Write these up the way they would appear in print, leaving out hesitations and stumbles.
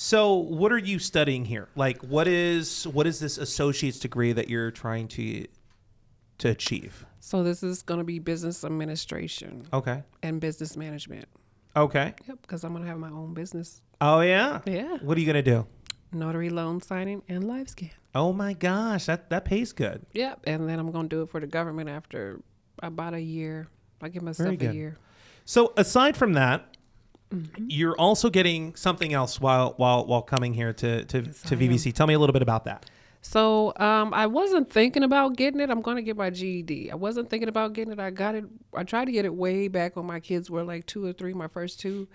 So what are you studying here? Like, what is this associate's degree that you're trying to achieve? So this is going to be business administration. Okay. And business management. Okay. Yep, because I'm going to have my own business. Oh, yeah? Yeah. What are you going to do? Notary loan signing and live scan. Oh, my gosh. That pays good. Yep, and then I'm going to do it for the government after about a year. I give myself a year. So aside from that, you're also getting something else while coming here to VVC. Tell me a little bit about that. So I wasn't thinking about getting it. I'm going to get my GED. I wasn't thinking about getting it. I got it. I tried to get it way back when my kids were like 2 or 3, my first 2.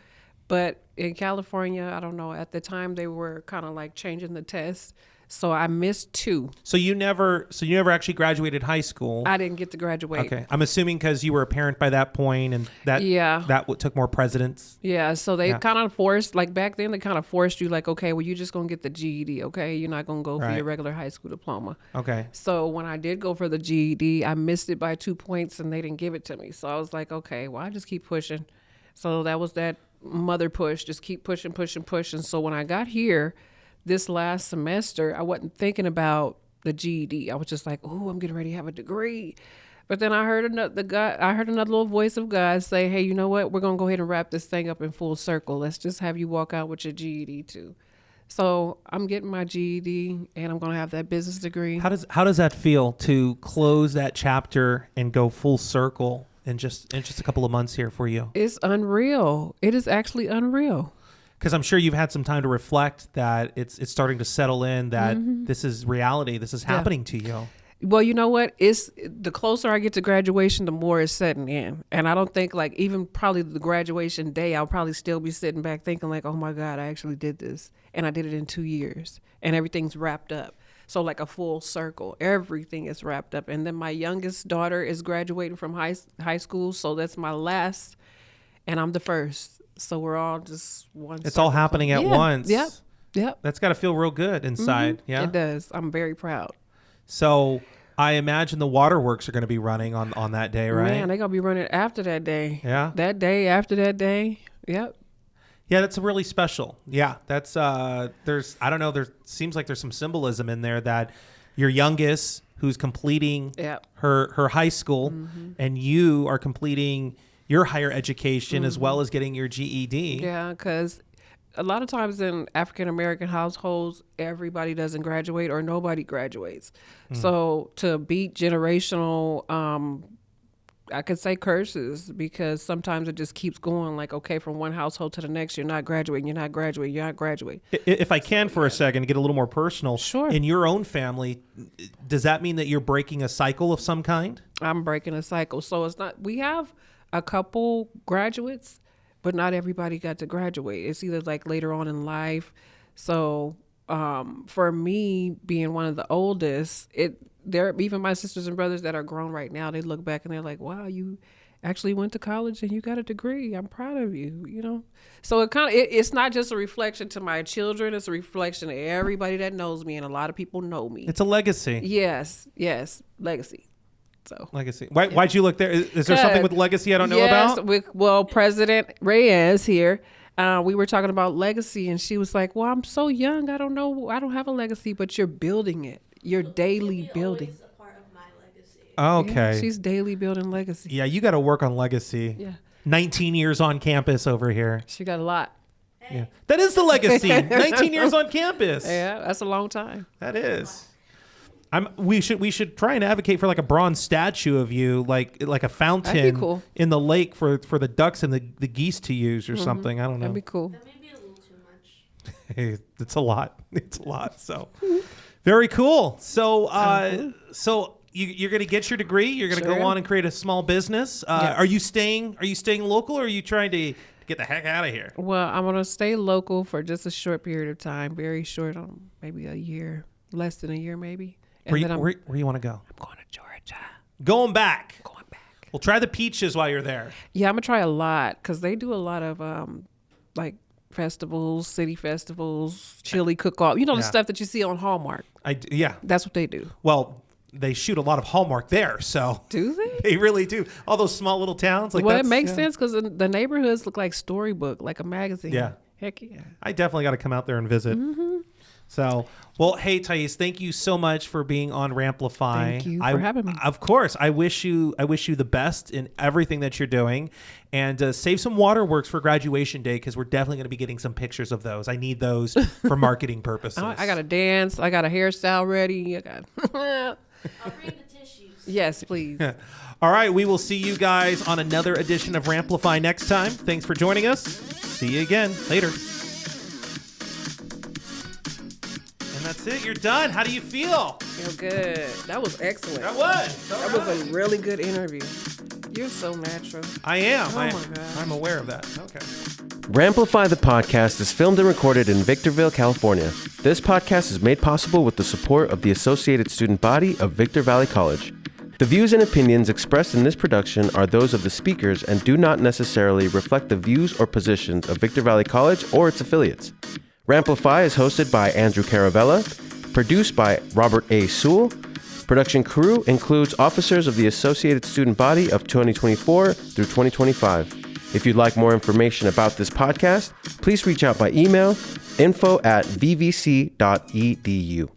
But in California, I don't know, at the time they were kind of like changing the test. So I missed 2. So you never actually graduated high school. I didn't get to graduate. Okay. I'm assuming because you were a parent by that point and that took more precedence. Yeah. So they kind of forced, like back then, they kind of forced you like, okay, well, you're just going to get the GED. Okay. You're not going to go for your regular high school diploma. Okay. So when I did go for the GED, I missed it by 2 points and they didn't give it to me. So I was like, okay, well, I just keep pushing. So that was that mother push, just keep pushing. So when I got here, this last semester, I wasn't thinking about the GED. I was just like, oh, I'm getting ready to have a degree. But then I heard another little voice of God say, hey, you know what? We're going to go ahead and wrap this thing up in full circle. Let's just have you walk out with your GED too. So I'm getting my GED and I'm going to have that business degree. How does that feel to close that chapter and go full circle in just a couple of months here for you? It's unreal. It is actually unreal. Because I'm sure you've had some time to reflect that it's starting to settle in, that this is reality. This is happening to you. Well, you know what? It's the closer I get to graduation, the more it's setting in. And I don't think like even probably the graduation day, I'll probably still be sitting back thinking like, oh my God, I actually did this. And I did it in 2 years and everything's wrapped up. So like a full circle, everything is wrapped up. And then my youngest daughter is graduating from high school. So that's my last and I'm the first. So we're all just one. It's all happening at once. Yep. That's got to feel real good inside. Yeah, it does. I'm very proud. So I imagine the waterworks are going to be running on that day, right? Man, they're going to be running after that day. Yeah. That day, after that day. Yep. Yeah, that's really special. Yeah, that's there's I don't know, there seems like there's some symbolism in there that your youngest who's completing her high school and you are completing your higher education as well as getting your GED. Yeah, because a lot of times in African-American households, everybody doesn't graduate or nobody graduates. So to beat generational, I could say curses, because sometimes it just keeps going like, okay, from one household to the next, you're not graduating. If I can for a second, get a little more personal. Sure. In your own family, does that mean that you're breaking a cycle of some kind? I'm breaking a cycle. So it's not, we have a couple graduates, but not everybody got to graduate. It's either like later on in life. So for me, being one of the oldest, there even my sisters and brothers that are grown right now, they look back and they're like, wow, you actually went to college and you got a degree. I'm proud of you, you know? So it's not just a reflection to my children. It's a reflection to everybody that knows me, and a lot of people know me. It's a legacy. Yes, legacy. So legacy. Why'd you look there? Is there something with legacy I don't know about? Well, President Reyes here, we were talking about legacy, and she was like, well, I'm so young. I don't know. I don't have a legacy, but you're building it. You're daily building. A part of my legacy. Okay. Yeah, she's daily building legacy. Yeah, you got to work on legacy. Yeah. 19 years on campus over here. She got a lot. Hey. Yeah. That is the legacy. 19 years on campus. Yeah, that's a long time. That is. We should try and advocate for like a bronze statue of you, like a fountain That'd be cool. in the lake for the ducks and the geese to use or something. I don't know. That'd be cool. That may be a little too much. Hey, it's a lot. It's a lot. So very cool. So you're going to get your degree. You're going to go on and create a small business. Are you staying local, or are you trying to get the heck out of here? Well, I'm going to stay local for just a short period of time, very short, maybe a year, less than a year maybe. Where you want to go? I'm going to Georgia. Going back. Going back. Well, try the peaches while you're there. Yeah, I'm going to try a lot, because they do a lot of like festivals, city festivals, chili cook-off. You know, the stuff that you see on Hallmark. Yeah. That's what they do. Well, they shoot a lot of Hallmark there, so. Do they? They really do. All those small little towns. Well, it makes sense, because the neighborhoods look like storybook, like a magazine. Yeah. Heck yeah. I definitely got to come out there and visit. So, well, hey, Tieast, thank you so much for being on Ramplify. Thank you for having me. Of course, I wish you the best in everything that you're doing, and save some waterworks for graduation day because we're definitely going to be getting some pictures of those. I need those for marketing purposes. I got to dance. I got a hairstyle ready. I'll bring the tissues. Yes, please. All right, we will see you guys on another edition of Ramplify next time. Thanks for joining us. See you again later. And that's it. You're done. How do you feel? Feel good. That was excellent. That was. That was a really good interview. You're so natural. I am. Oh my God. I'm aware of that. Okay. Ramplify the podcast is filmed and recorded in Victorville, California. This podcast is made possible with the support of the Associated Student Body of Victor Valley College. The views and opinions expressed in this production are those of the speakers and do not necessarily reflect the views or positions of Victor Valley College or its affiliates. Ramplify is hosted by Andrew Caravella, produced by Robert A. Sewell. Production crew includes officers of the Associated Student Body of 2024 through 2025. If you'd like more information about this podcast, please reach out by email info@vvc.edu.